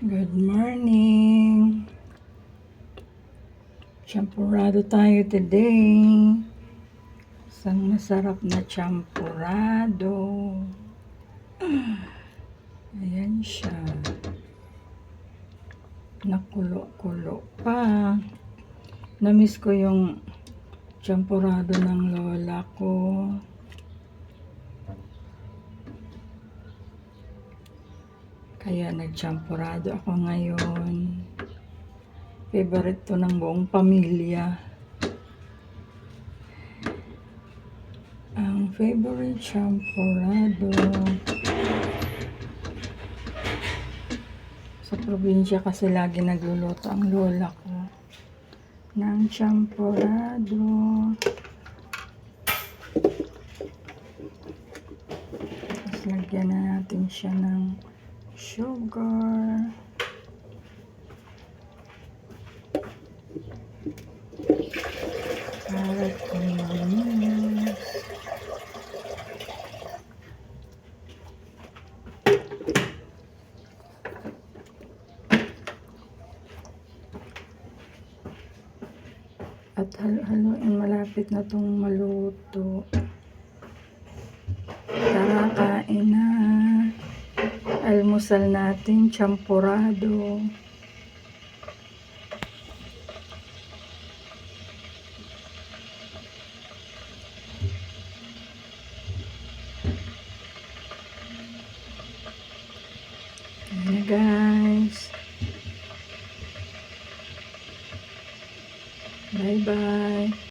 Good morning. Champurado tayo today. Isang masarap na champurado. Ayan siya. Nakulo-kulo pa. Namiss ko yung champurado ng lola ko. Kaya nagchampurado ako ngayon. Favorite to ng buong pamilya. Ang favorite champurado. Sa probinsya kasi lagi nagluluto ang lola ko ng champurado. Tapos lagyan na natin siya ng sugar. Carrot onions. At halo-haloin, malapit na itong maluto. Tara, kain na. Almusal natin, champurado. Ayan na guys. Bye-bye.